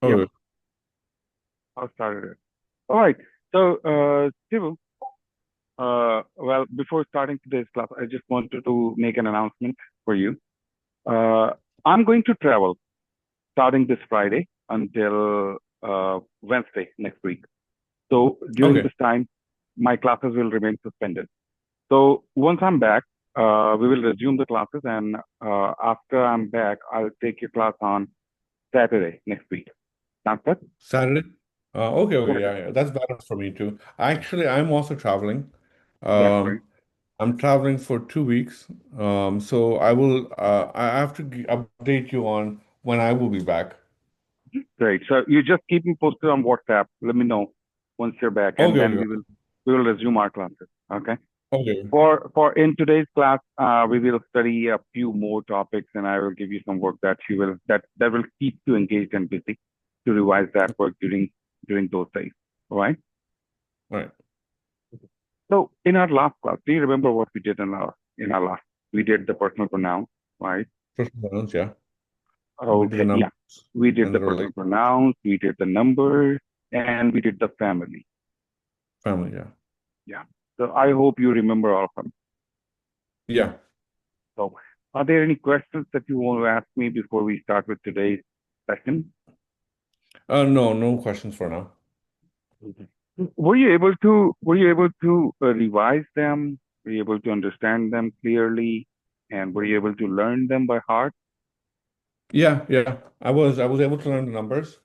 Yeah, Okay. I'll start it. All right. So, Shivu, well, before starting today's class, I just wanted to make an announcement for you. Uh, I'm going to travel starting this Friday until Wednesday next week. So, during Okay. this time, my classes will remain suspended. So, once I'm back, we will resume the classes, and after I'm back, I'll take your class on Saturday next week. Sounds good? Saturday? Okay. Saturday. Yeah. That's better for me too. Actually, I'm also traveling. That's great. Um, I'm traveling for 2 weeks. So I have to update you on when I will be back. Great. So you just keep me posted on WhatsApp. Let me know once you're back, and Okay, then okay, we will resume our classes. Okay. okay. For in today's class, we will study a few more topics, and I will give you some work that will keep you engaged and busy to revise that work during those days. All right. All right. So in our last class, do you remember what we did in our last? We did the personal pronouns, right? First rounds, yeah. We did the Okay. Yeah. numbers We did and the the relate personal pronouns. We did the numbers, and we did the family. family, yeah. Yeah. So I hope you remember all of them. Yeah. So are there any questions that you want to ask me before we start with today's session? No, no questions for now. Mhm. Were you able to revise them? Were you able to understand them clearly? And were you able to learn them by heart? Yeah. I was able to learn the numbers.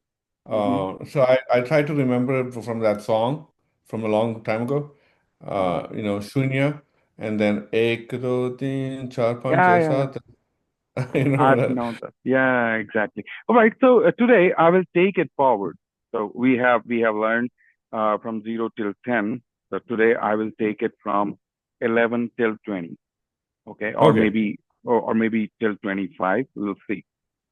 Hmm. So I tried to remember it from that song from a long time ago. Hmm. Shunya, and then ek, do, teen, char, panch, Yeah, chai, yeah, yeah. saat. You I remember that? know that. Yeah, exactly. All right. So today I will take it forward. So we have learned from 0 till 10. So today I will take it from 11 till 20. Okay, Okay. or maybe till 25. We'll see.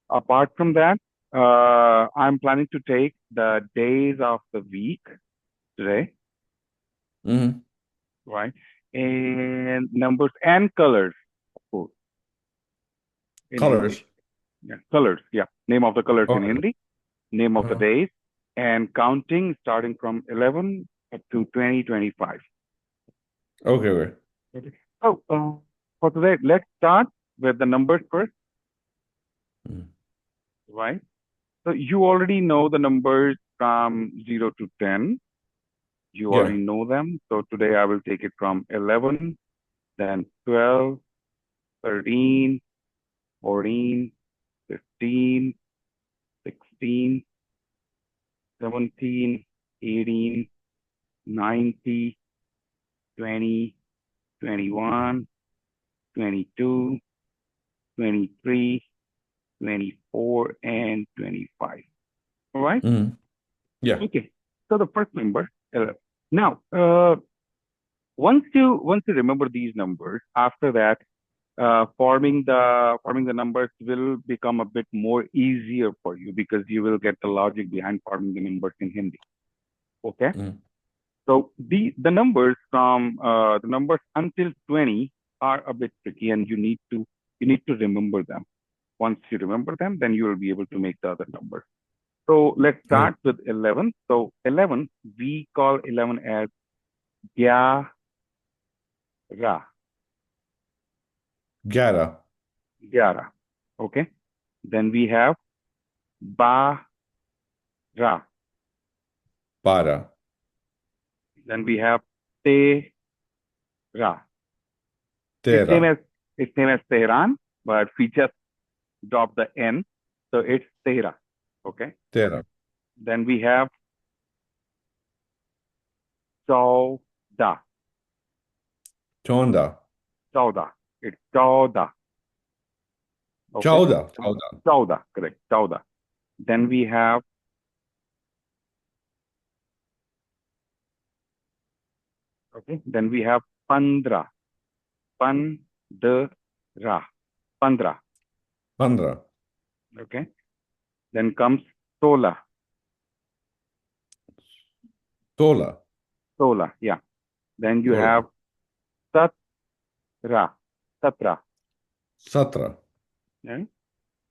Apart from that, I'm planning to take the days of the week today, Hmm. right? And numbers and colors, of course, in Hindi. Colors. Yeah, colors. Yeah, name of the colors in Okay. Hindi, name of the Uh-huh. days, and counting starting from 11 up to 2025. Okay. Okay. So for today, let's start with the numbers first, Mm. right? So you already know the numbers from 0 to 10. You Yeah. already know them. So today I will take it from 11, then 12, 13, 14, 15, 16, 17, 18, 19, 20, 21, 22, 23, 24, and 25. All right. Hmm. Yeah. Okay. So the first number, 11. Now, once you remember these numbers, after that, forming the numbers will become a bit more easier for you because you will get the logic behind forming the numbers in Hindi. Okay. Mm. So the numbers until 20 are a bit tricky, and you need to remember them. Once you remember them, then you will be able to make the other numbers. So let's Okay. start with 11. So 11, we call 11 as gyara, 11. gyara. Okay. Then we have bara. Para. Then we have tehra. It's same Tera. as it's same as Tehran, but we just drop the N. So it's Tehra. Okay. Tera. Then we have Chauda. Chonda. Chauda. It's Chauda. Okay. Chowda. Chowda. Chauda. Correct. Chauda. Then we have, okay. Then we have Pandra. Pandra. Pandra. Pandra. Okay. Then comes Sola. Sola. Sola. Yeah. Then you Sola. have Satra. Satra. Satra. Right?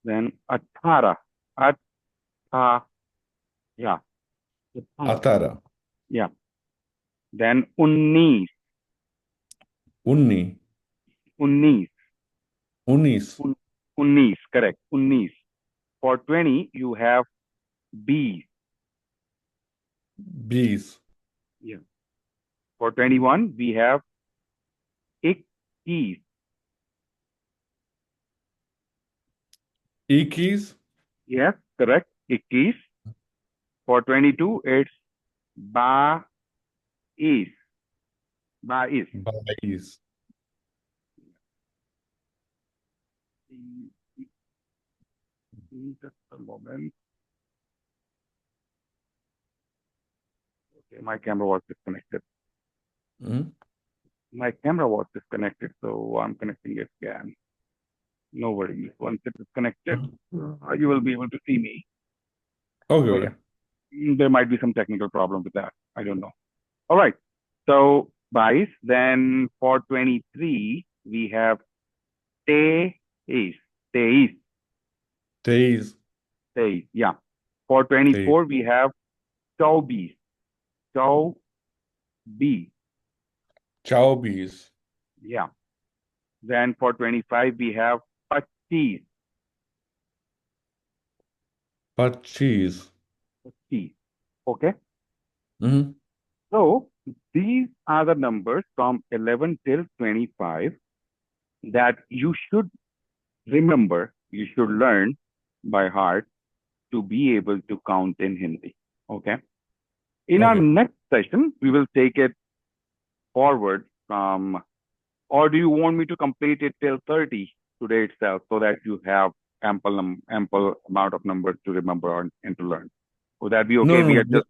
Then Athara. Athara. Yeah. Atara. Yeah. Then 19. Unni. 19. Unis. 19. Correct. 19. For 20, you have B. Bees. Yeah. For 21, we have Ikkis. Ikis. Yes, correct. Ikkis. For 22, it's Ba is. Ba is. Bais. Just a moment. Okay, my camera was disconnected. Mhm. My camera was disconnected, so I'm connecting it again. No worries. Once it is connected, you will be able to see me. Okay, Oh, okay. yeah. There might be some technical problem with that. I don't know. All right. So, Bais, then for 23, we have Te is. Te is. Days. Te is. Yeah. For Days. 24, we have Chow bees. Chow bee. Chow bees. Yeah. Then for 25, we have Pachis. But cheese. Pachis. Okay. Mm-hmm. So these are the numbers from 11 till 25 that you should remember, you should learn by heart to be able to count in Hindi. Okay. In our Okay. next session, we will take it forward from, or do you want me to complete it till 30 today itself so that you have ample amount of numbers to remember and to learn? Would that be No, okay? no, We are no. just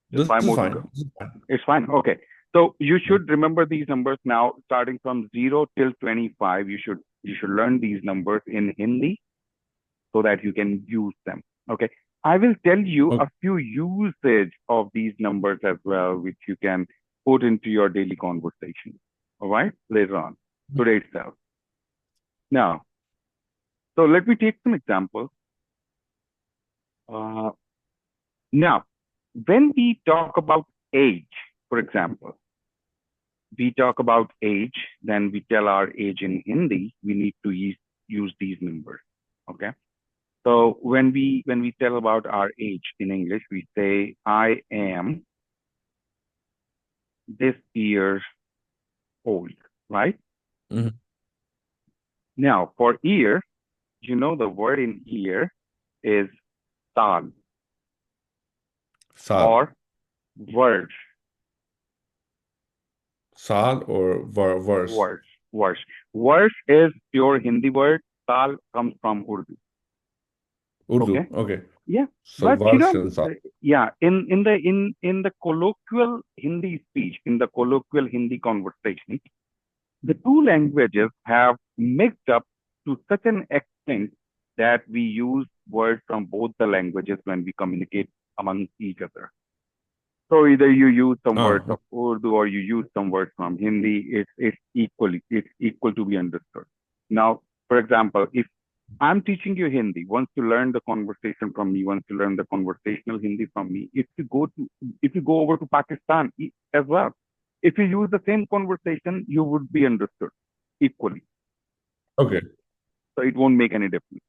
This five is more to fine. go. This is fine. It's fine. Okay. So you Mm. should remember these numbers now, starting from 0 till 25. You should learn these numbers in Hindi so that you can use them. Okay. I will tell you Okay. a few usage of these numbers as well, which you can put into your daily conversation. All right. Later on, today itself. Now, so let me take some examples. Uh, now, when we talk about age, for example, we talk about age, then we tell our age in Hindi, we need to use these numbers. Okay. So when we tell about our age in English, we say I am this year old, right? Mhm. Now for year, the word in year is saal Sal. or verse, Sal or verse. verse, verse. Verse is pure Hindi word. Saal comes from Urdu. Urdu. Okay. Okay. Yeah, So but verse and sal. yeah, in the colloquial Hindi speech, in the colloquial Hindi conversation, the two languages have mixed up to such an extent that we use words from both the languages when we communicate among each other. So either you use some words Ah, of Urdu or you use some words from Hindi. It's equal to be understood. Now, for example, if I'm teaching you Hindi, once you learn the conversation from me, once you learn the conversational Hindi from me, if you go over to Pakistan as well, if you use the same conversation, you would be understood equally. okay. So it won't make any difference.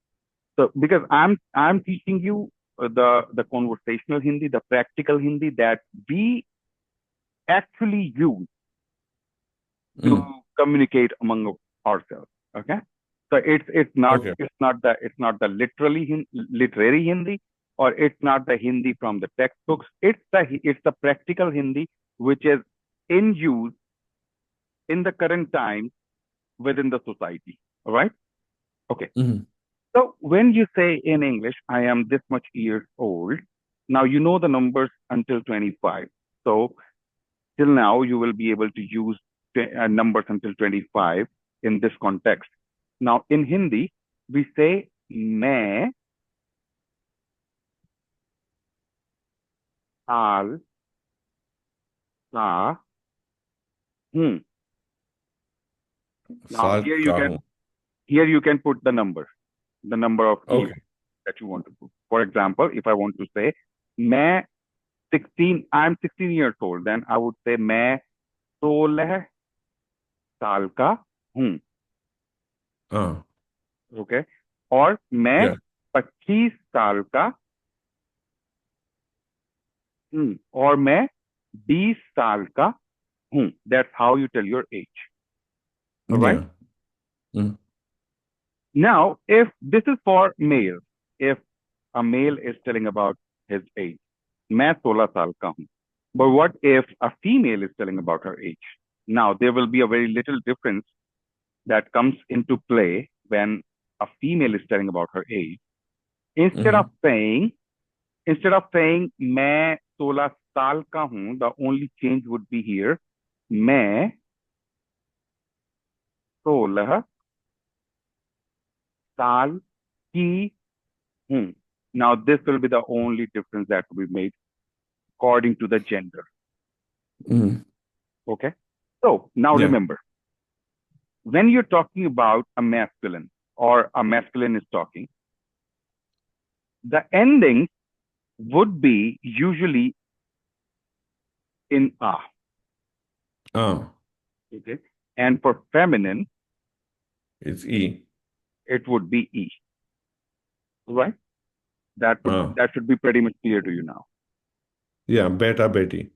So because I'm teaching you the conversational Hindi, the practical Hindi that we actually use to Mm. communicate among ourselves. Okay, so it's not Okay. it's not the it's not the literary Hindi, or it's not the Hindi from the textbooks. It's the practical Hindi which is in use in the current time within the society. All right. Okay. Mhm. So when you say in English, I am this much years old, now you know the numbers until 25. So till now, you will be able to use numbers until 25 in this context. Now, in Hindi, we say मैं साल का हूँ. Now, Sal ka hoon. here you can put the number of years Okay. that you want to put. For example, if I want to say मैं 16, I'm 16 years old, then I would say मैं 16 साल का हूँ. Uh, okay. और मैं yeah. 25 साल का हूँ. और मैं 20 साल का हूँ. That's how you tell your age. All right. Yeah. Mm, Now, if this is for male, if a male is telling about his age, मैं 16 साल का हूँ. But what if a female is telling about her age? Now, there will be a very little difference that comes into play when a female is telling about her age. Instead of mhm, saying, instead of saying मैं 16 साल का हूँ, the only change would be here. मैं 16 साल की हूँ. Now, this will be the only difference that will be made according to the gender. mhm. Okay. So now Yeah. remember, when you're talking about a masculine or a masculine is talking, the ending would be usually in a. Uh, Okay. And for feminine, it's E. it would be e. Right? Uh, That should be pretty much clear to you now. yeah, beta beti.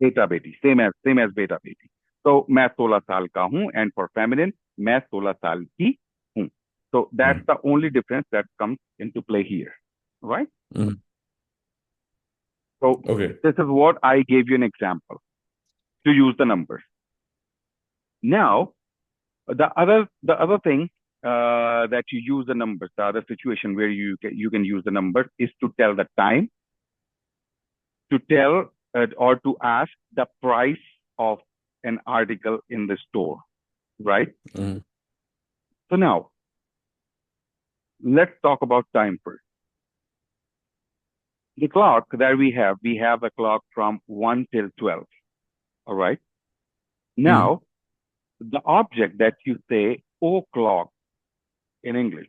Beta beti, same as beta beti. So मैं 16 साल का हूँ, and for feminine, मैं 16 साल की हूँ. So that's Mm, the only difference that comes into play here. Right? mhm. So Okay. this is what I gave you an example to use the numbers. Now, the other thing that you use the numbers, the other situation where you can use the numbers is to tell the time, to tell or to ask the price of an article in the store, right? Mhm, So now let's talk about time first. The clock that we have a clock from 1 till 12. All right. mhm, Now, the object that you say o'clock in English,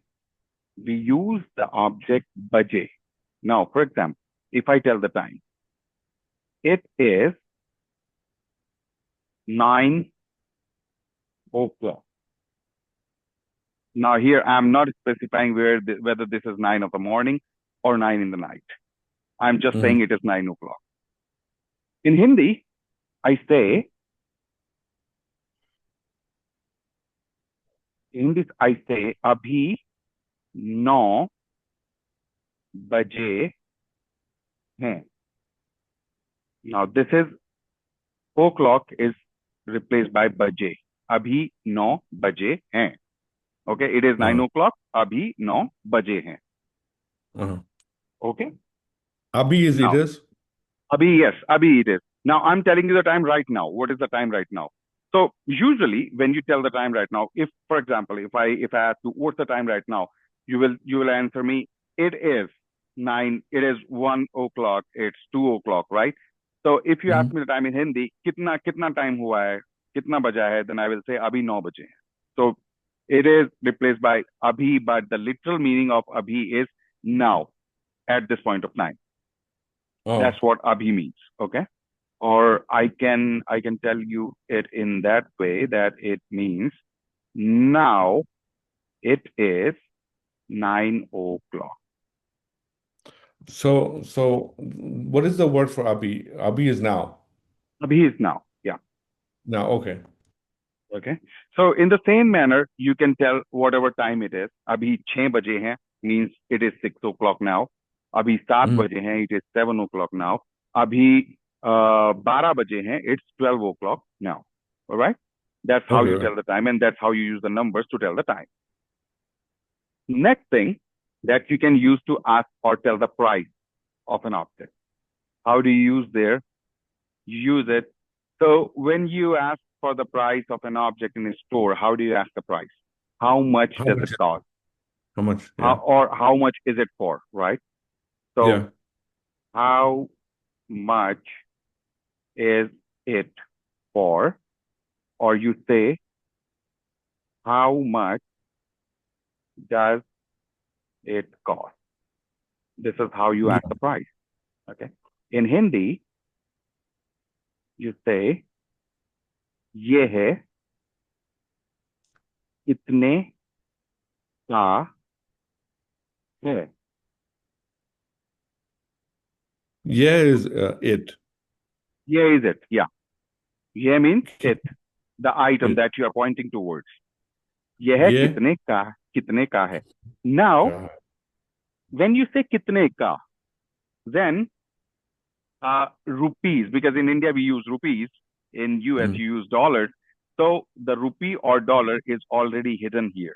we use the object baje. Now, for example, if I tell the time, it is 9 o'clock. Now, here I'm not specifying whether this is 9 of the morning or 9 in the night. I'm just mhm. saying it is 9 o'clock. In Hindi, I say, abhi 9 बजे हैं. Now, this is o'clock is replaced by baje. Abhi 9 बजे हैं. Okay, it is 9 Uh, o'clock. Abhi 9 बजे हैं. uh. Okay. Abhi is it Now, is? yes, Abhi it is. Now, I'm telling you the time right now. What is the time right now? So usually when you tell the time right now, if, for example, if I ask you what's the time right now, you will answer me, it is 9, it is 1 o'clock, it's 2 o'clock, right? So if you ask Mhm. me the time in Hindi, kitna time hua hai, kitna baja hai, then I will say abhi 9 बजे हैं. So it is replaced by abhi, but the literal meaning of abhi is now, at this point of time. That's Oh, what abhi means. Okay. Or I can tell you it in that way that it means now it is 9 o'clock. so what is the word for Abhi? Abhi is now. Abhi is now. Yeah. Now, okay. Okay. So in the same manner, you can tell whatever time it is. Abhi 6 बजे हैं means it is 6 o'clock now. Abhi 7 Mhm. बजे हैं, it is 7 o'clock now. Abhi 12 बजे हैं, it's 12 o'clock now. All right. That's how Okay, you right. tell the time, and that's how you use the numbers to tell the time. Next thing that you can use to ask or tell the price of an object. How do you use there? You use it. So when you ask for the price of an object in a store, how do you ask the price? How much How does much? it cost? How much? How Yeah. or how much is it for, right? So Yeah. how much is it for? Or you say, how much does it cost? This is how you Yeah. ask the price. Okay. In Hindi, you say ये है कितने का है. Yeah is it. ये is it. Yeah. ये means Ki- it, the item It. that you are pointing towards. ये है Yeah. कितने का है. Now, God. when you say कितने का, then rupees, because in India we use rupees, in US Mm. you use dollars. So the rupee or dollar is already hidden here.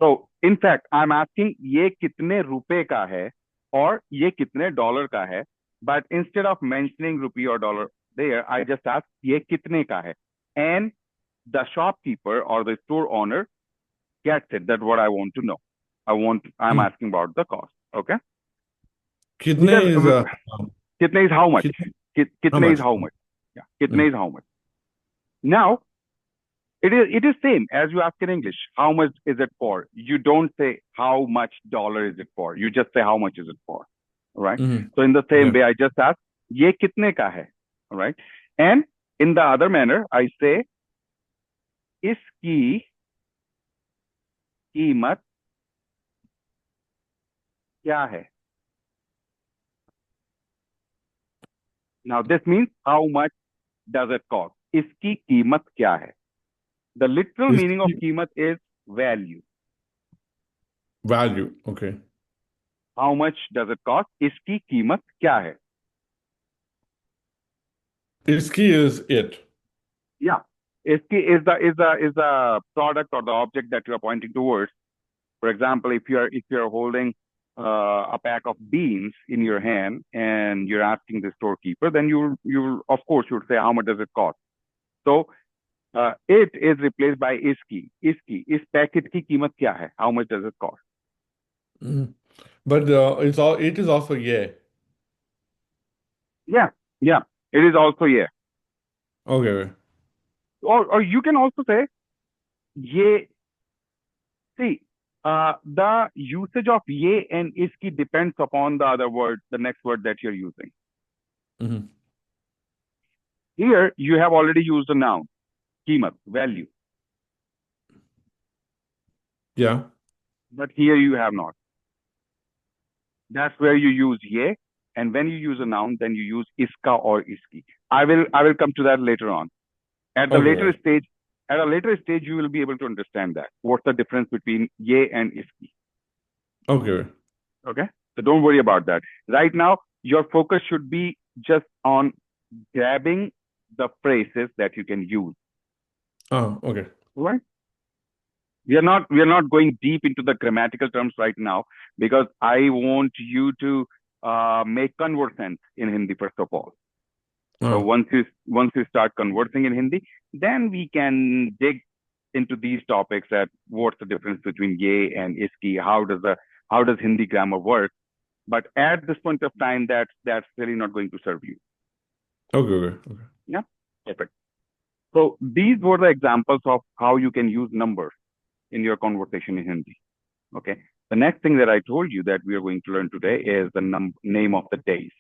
So in fact, I'm asking ये कितने रुपए का है or ये कितने dollar का है. But instead of mentioning rupee or dollar there, I just ask ये कितने का है. And the shopkeeper or the store owner gets it. That's what I want to know. I'm Mm. asking about the cost. Okay. Kitne Because is कितने is how much? kitne, how कितने is much? how much? Yeah. कितने Mm. is how much? Now, it is same as you ask in English. How much is it for? You don't say how much dollar is it for. You just say how much is it for. All right. Mm. So in the same Yeah. way, I just ask ये कितने का है. All right. And in the other manner, I say इसकी कीमत क्या है. Now this means how much does it cost? इसकी कीमत क्या है. The literal Is meaning of कीमत is value. value. Okay. How much does it cost? इसकी कीमत क्या है. Iski is it. Yeah. Is the product or the object that you are pointing towards. For example, if you're holding a pack of beans in your hand and you're asking the storekeeper, then you of course you would say how much does it cost. So it is replaced by iski. Is packet की कीमत क्या है? How much does it cost? Mm. But it is also yeah. Yeah, yeah. It is also yeah. Okay. Or you can also say ये. See, the usage of ye and iski depends upon the other word, the next word that you're using. Mm-hmm. Here, you have already used a noun, कीमत, value, Yeah. but here you have not. That's where you use ye, and when you use a noun, then you use iska or iski. I will come to that later on. At the later Okay. stage, at a later stage, you will be able to understand that. What's the difference between ye and iski? Okay. Okay, so don't worry about that. Right now, your focus should be just on grabbing the phrases that you can use. Oh, okay. Right? We are not going deep into the grammatical terms right now because I want you to make conversant in Hindi first of all. So Oh, once you start conversing in Hindi, then we can dig into these topics at what's the difference between ye and iski, how does Hindi grammar work. But at this point of time, that's really not going to serve you. okay. Okay. Okay. Yeah, perfect. So these were the examples of how you can use numbers in your conversation in Hindi. Okay. The next thing that I told you that we are going to learn today is the name of the days.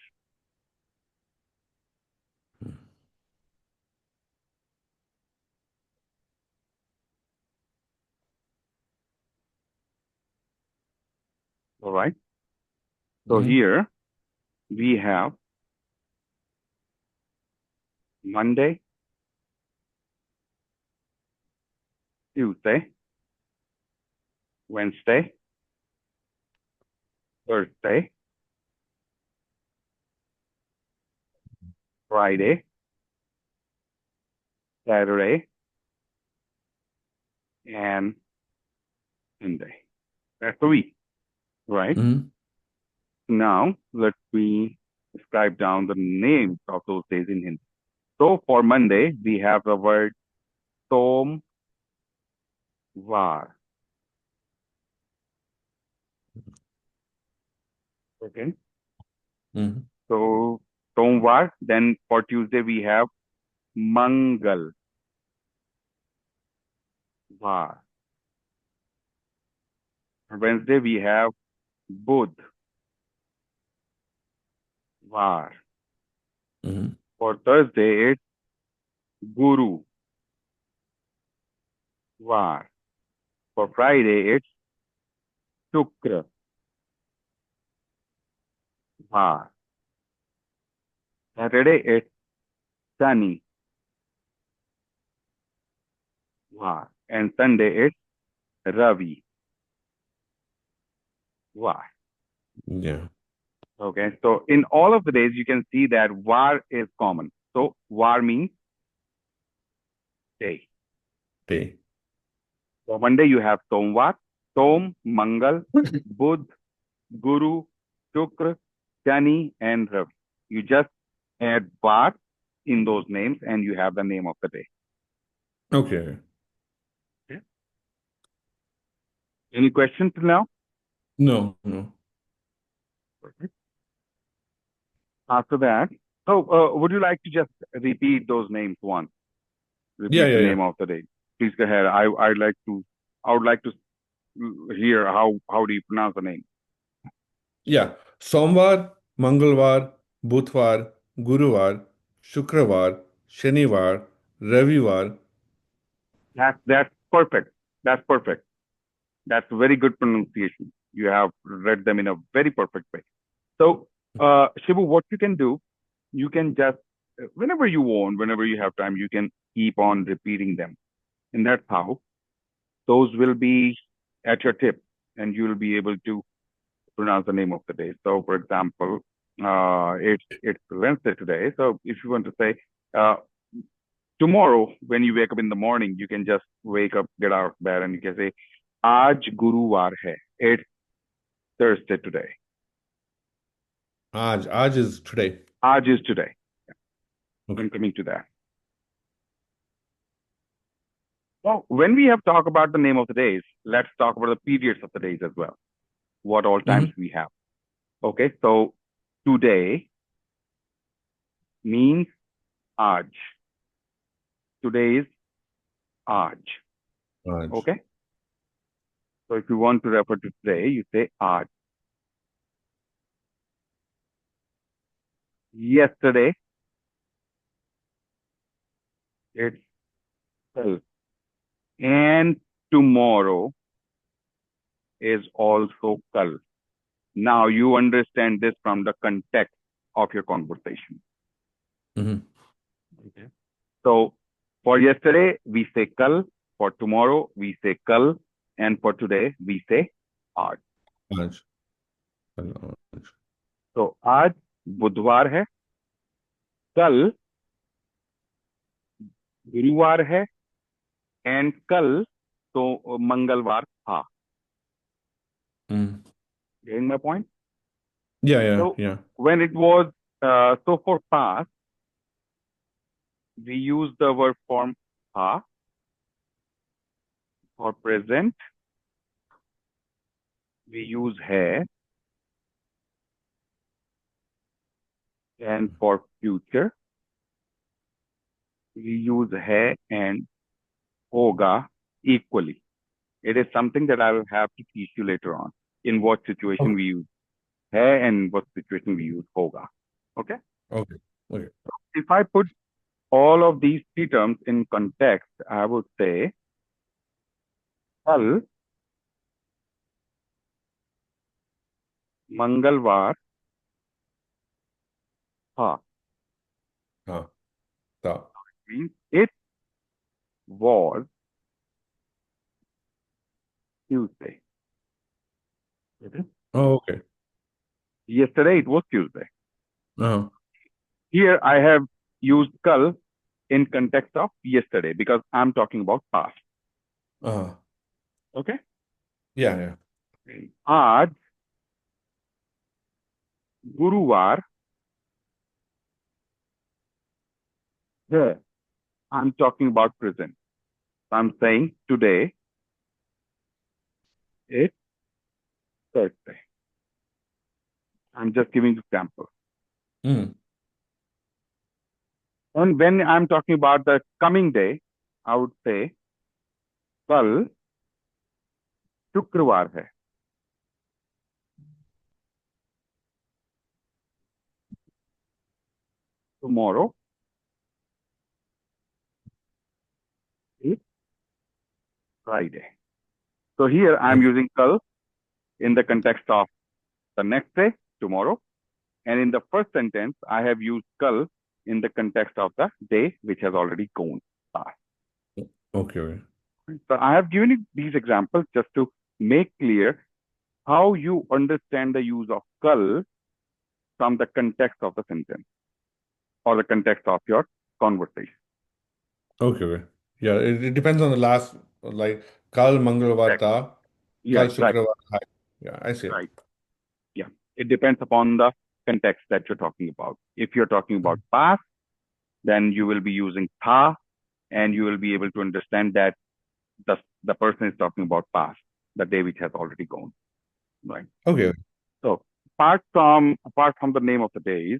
All right. So Mm-hmm. here we have Monday, Tuesday, Wednesday, Thursday, Friday, Saturday, and Sunday. That's the week, right? Mm-hmm. Now let me scribe down the names of those days in Hindi. So for Monday, we have the word Tom Var. Okay. Mm-hmm. So Tomvar. Then for Tuesday we have Mangal Var. For Wednesday we have Budh, war. Mm-hmm. For Thursday, it's Guru, Var. For Friday, it's Shukra, Var. Saturday, it's Shani, Var. And Sunday, it's Ravi, Var. Yeah. Okay, so in all of the days, you can see that Var is common. So Var means day. Day. So Monday, you have Somvar, Som, Mangal, Budh, Guru, Shukra, Shani, and Ravi. You just add Var in those names and you have the name of the day. Okay. Okay. Any questions till now? No, no. Perfect. After that, so would you like to just repeat those names once? Yeah, Repeat the yeah, yeah. name of the day. Please go ahead. I would like to hear how do you pronounce the name. Yeah. Somvar, Mangalvar, Budhvar, Guruvar, Shukrawar, Shanivar, Ravivar. That's perfect. That's perfect. That's very good pronunciation. You have read them in a very perfect way. So, Shibu, what you can do, you can just, whenever you want, whenever you have time, you can keep on repeating them. And that's how those will be at your tip and you will be able to pronounce the name of the day. So, for example, it's Wednesday today. So, if you want to say, uh, tomorrow, when you wake up in the morning, you can just wake up, get out of bed, and you can say, "Aaj Guruvar hai." It's Thursday today. Aj is today. Aaj is today. Okay. I'm coming to that. Well, when we have talked about the name of the days, let's talk about the periods of the days as well. What all times Mm-hmm. we have. Okay, so today means Aaj. Today is Aaj. Aj. Okay, so if you want to refer to today, you say Aaj. Yesterday, it's Kal. And tomorrow is also Kal. Now you understand this from the context of your conversation. Mm-hmm. Okay. So for yesterday, we say Kal. For tomorrow, we say Kal. And for today, we say Aaj. Aj. Aj. तो आज बुधवार है, कल गुरुवार है and कल तो मंगलवार था. Mm. Getting my point? Yeah, yeah, So yeah. when it was so for past, we use the verb form tha. For present, we use hai, and for future, we use hai and hoga equally. It is something that I will have to teach you later on. In what situation Okay. we use hai and what situation we use hoga. Okay? Okay. Okay. If I put all of these three terms in context, I would say कल मंगलवार था. हाँ. Ta. Means it was Tuesday. Okay. Oh, okay. Yesterday it was Tuesday. Uh-huh. Here I have used kal in context of yesterday because I'm talking about past. Uh-huh. Okay. Yeah, yeah. आज गुरुवार है. I'm talking about present. I'm saying today it's Thursday. I'm just giving example. Mm. And when I'm talking about the coming day, I would say कल शुक्रवार है. tomorrow is Friday. So here I'm Okay. using kal in the context of the next day, tomorrow. And in the first sentence, I have used kal in the context of the day which has already gone past. Okay. Okay. So I have given you these examples just to make clear how you understand the use of kal from the context of the sentence or the context of your conversation. Okay. Okay. Yeah. It depends on the last, like, Kal Mangalvar Exactly. tha, Yeah, Kal right, Shukravar hai. Yeah, I see it. right. Yeah. It depends upon the context that you're talking about. If you're talking about Mhm. past, then you will be using tha, and you will be able to understand that the person is talking about past, the day which has already gone. Right. Okay. So apart from the name of the days,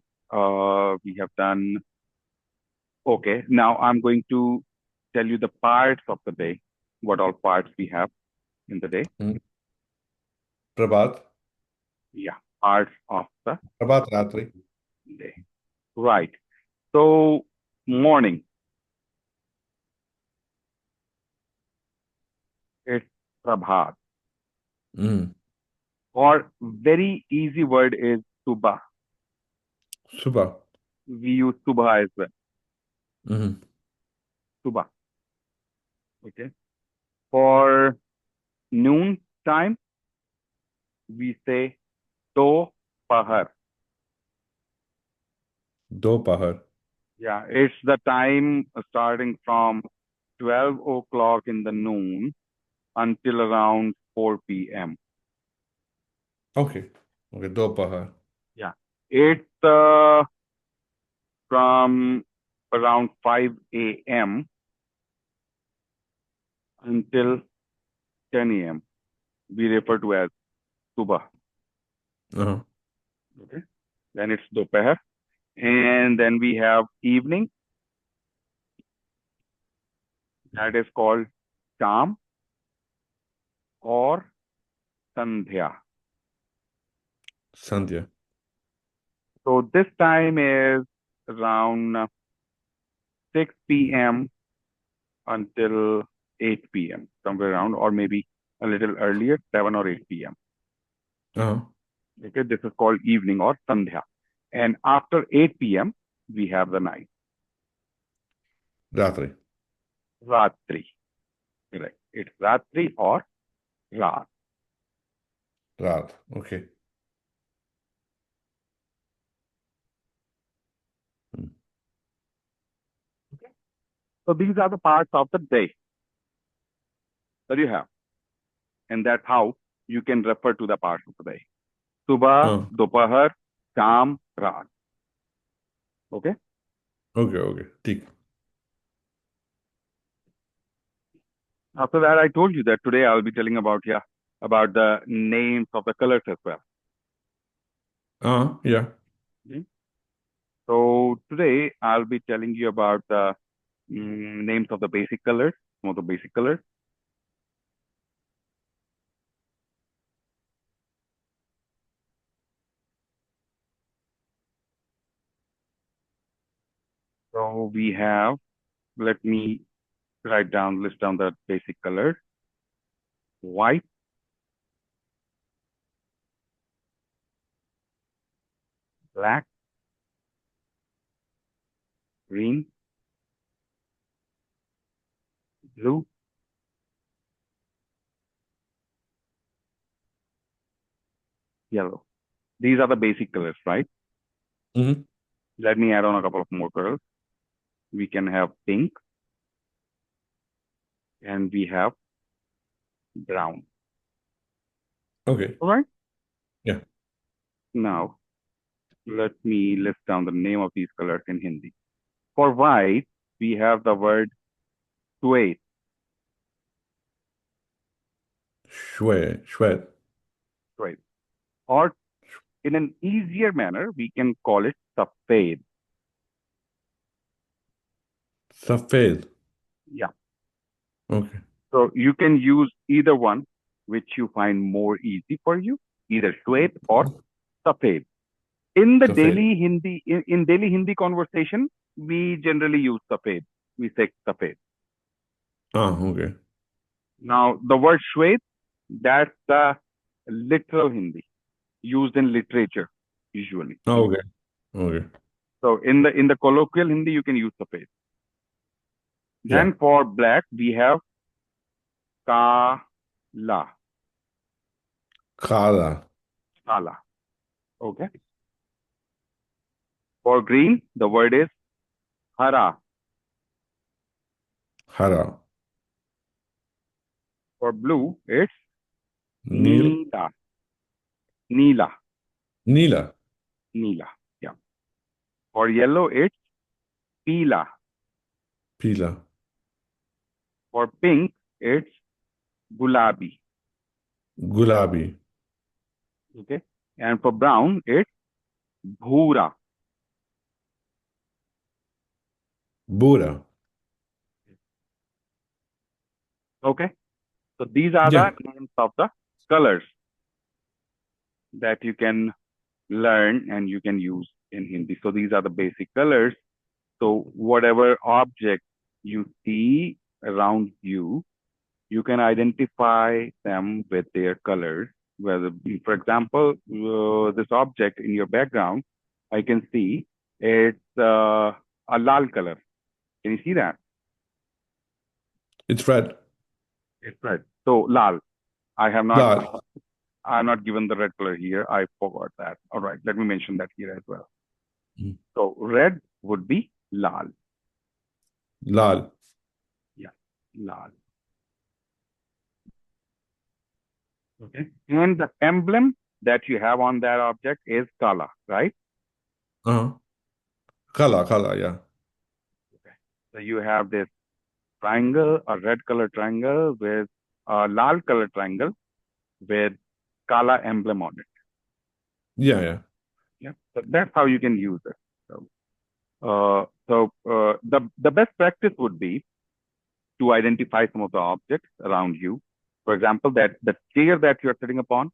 we have done okay. Now I'm going to tell you the parts of the day, what all parts we have in the day. Mm. Prabhat. Yeah, parts of the Prabhat Ratri. day. Right. So morning, it's Prabhat. Mm. Or very easy word is Subah. Subha. We use Subah as well. Mm. Subah. Okay. For noon time, we say Do Pahar. Dopahar. Yeah, it's the time starting from 12 o'clock in the noon until around 4 p.m. Okay. Okay. Dopahar. Yeah. It's from around 5 a.m. until 10 a.m. We refer to as Subah. Uh-huh. Okay. Then it's Dopeher. And then we have evening, that is called Sham or Sandhya. Sandhya. So this time is around 6 p.m. until 8 p.m., somewhere around, or maybe a little earlier, 7 or 8 p.m. Uh-huh. Okay, this is called evening or Sandhya. And after 8 p.m., we have the night, Ratri. Ratri. Correct. It's Ratri or Raat. Rat. Okay. Mm. So these are the parts of the day that you have. And that's how you can refer to the parts of the day. Subah, Uh, Dopahar, Sham, Raat. Okay. okay. Okay. Tik. After that, I told you that today I'll be telling about, yeah, about the names of the colors as well. Yeah. Okay? So today I'll be telling you about the names of the basic colors, some of the basic colors. So we have, let me list down the basic colors. White, black, green, blue, yellow. These are the basic colors, right? Mm-hmm. Let me add on a couple of more colors. We can have pink and we have brown. Okay. All right. Yeah. Now, let me list down the name of these colors in Hindi. For white, we have the word Shwet, Shwet. right? Or in an easier manner, we can call it Safed. Safed. Yeah. Okay. So you can use either one, which you find more easy for you, either Shwet or Safed. In the सफेद. daily Hindi conversation, we generally use safed. We say safed. Okay. Now, the word shwet, that's the literal Hindi used in literature usually. Okay. Okay. So in the colloquial Hindi, you can use safed. Yeah. Then for black, we have kala. Kala. Kala. Okay. For green, the word is hara. Hara. For blue, it's Nil. neela. Neela. Nila. Neela. Yeah. For yellow, it's peela. Pila. For pink, it's gulabi. Gulabi. Okay. And for brown, it's bhura. Bura. Okay. So these are Yeah. the names of the colors that you can learn and you can use in Hindi. So these are the basic colors. So whatever object you see around you, you can identify them with their colors. Whether, for example, this object in your background, I can see it's a lal color. Can you see that? It's red. It's red. So lal. I have not. Lal. I'm not given the red color here. I forgot that. All right. Let me mention that here as well. Mm. So red would be lal. Lal. Yeah, lal. Okay. And the emblem that you have on that object is kala, right? Uh-huh. Kala. Kala. Yeah. Okay. So you have this triangle, a red color triangle with a lal color triangle with kala emblem on it. Yeah. Yeah. Yeah. So that's how you can use it. The best practice would be to identify some of the objects around you. For example, that the chair that you're sitting upon,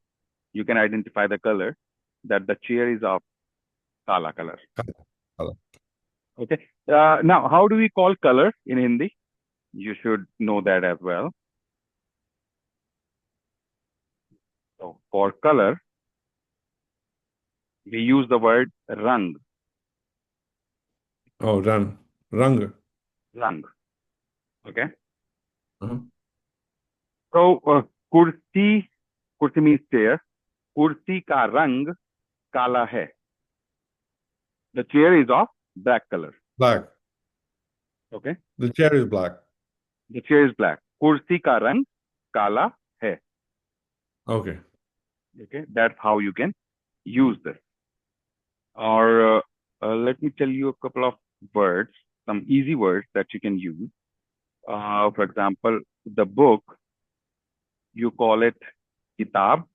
you can identify the color that the chair is of kala color. Kala. Okay. Now, how do we call color in Hindi? You should know that as well. So for color, we use the word rang. Oh, run. Rang. Rang. Okay. Uh-huh. So kursi, kursi means chair. Kursi ka rang kala hai. The chair is of black color. Black. Okay. The chair is black. The chair is black. Kursi ka rang kala hai. Okay. Okay. That's how you can use this. Or let me tell you a couple of words, some easy words that you can use. For example, the book, you call it kitab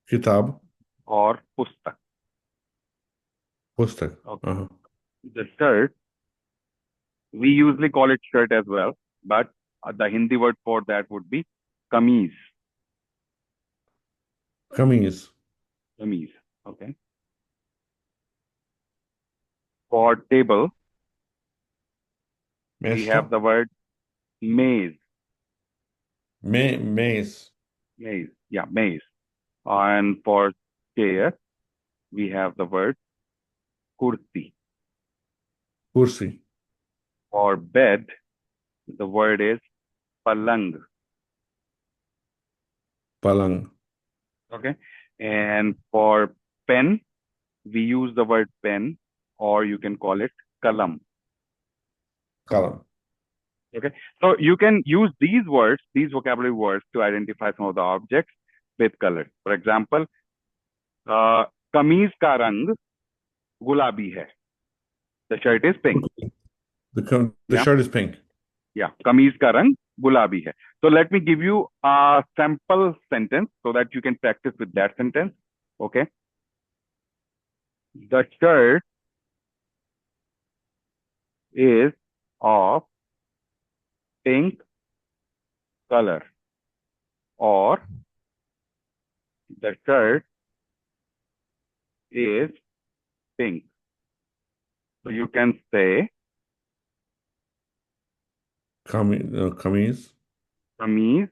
Kitab. or pustak. Pustak. Okay. Uh-huh. The shirt, we usually call it shirt as well, but the Hindi word for that would be kameez. Kameez. Kameez. Okay. For table, we have Meshta. the word maze. Maze. Maze. Yeah, maze. And for chair, we have the word kursi. Kursi. For bed, the word is palang. Palang. Okay. And for pen, we use the word pen, or you can call it kalam. Kalam. Okay. So you can use these words, these vocabulary words, to identify some of the objects with color. For example, kameez ka rang gulabi hai. The shirt is pink. The Yeah. shirt is pink. Yeah. Kameez ka rang gulabi hai. So let me give you a sample sentence so that you can practice with that sentence. Okay. The shirt is of pink color, or the shirt is pink. So you can say Kameez. kameez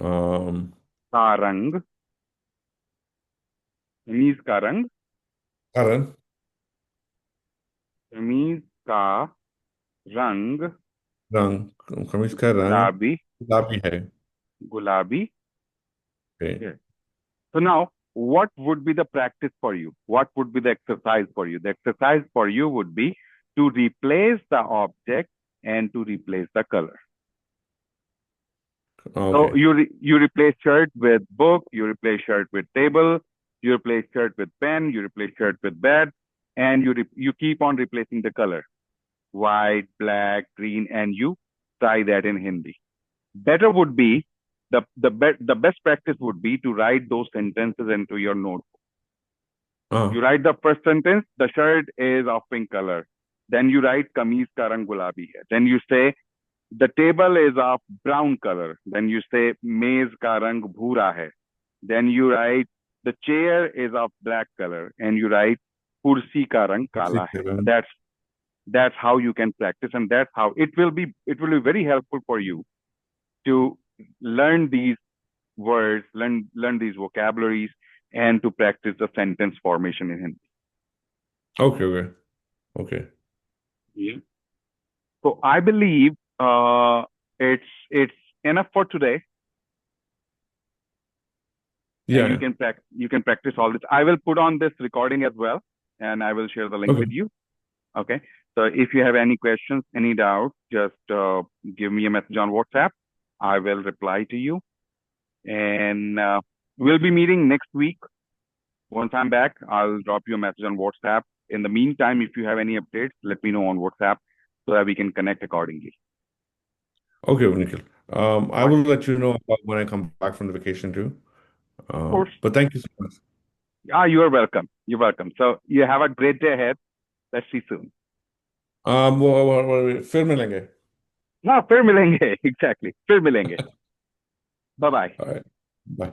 Um, का रंग, कमीज का रंग, Karan. कमीज का रंग रंग कमीज का रंग गुलाबी, गुलाबी है. गुलाबी. Okay. Yeah. So now, what would be the practice for you? What would be the exercise for you? The exercise for you would be to replace the object and to replace the color. So Okay. you replace shirt with book, you replace shirt with table, you replace shirt with pen, you replace shirt with bed, and you keep on replacing the color, white, black, green, and you try that in Hindi. Better would be the best practice would be to write those sentences into your note. You हाँ. write the first sentence, the shirt is of pink color. Then you write kameez ka rang gulabi hai. Then you say the table is of brown color. Then you say mez ka rang bhura hai. Then you write the chair is of black color, and you write kursi ka rang उसी kala के hai. रंग. That's how you can practice, and that's how it will be very helpful for you to learn these words, learn these vocabularies, and to practice the sentence formation in Hindi. Okay, okay, okay. Yeah. So I believe it's enough for today, and Yeah, yeah. you can practice all this. I will put on this recording as well, and I will share the link Okay, with you. Okay. So if you have any questions, any doubts, just give me a message on WhatsApp. I will reply to you, and we'll be meeting next week. Once I'm back, I'll drop you a message on WhatsApp. In the meantime, if you have any updates, let me know on WhatsApp so that we can connect accordingly. okay, Nikhil. I All right. will let you know about when I come back from the vacation too. Of course. But thank you so much. You are welcome. You're welcome. So you have a great day ahead. Let's see soon. फिर मिलेंगे. हाँ फिर मिलेंगे. Exactly. फिर मिलेंगे. Bye bye. All right. Bye.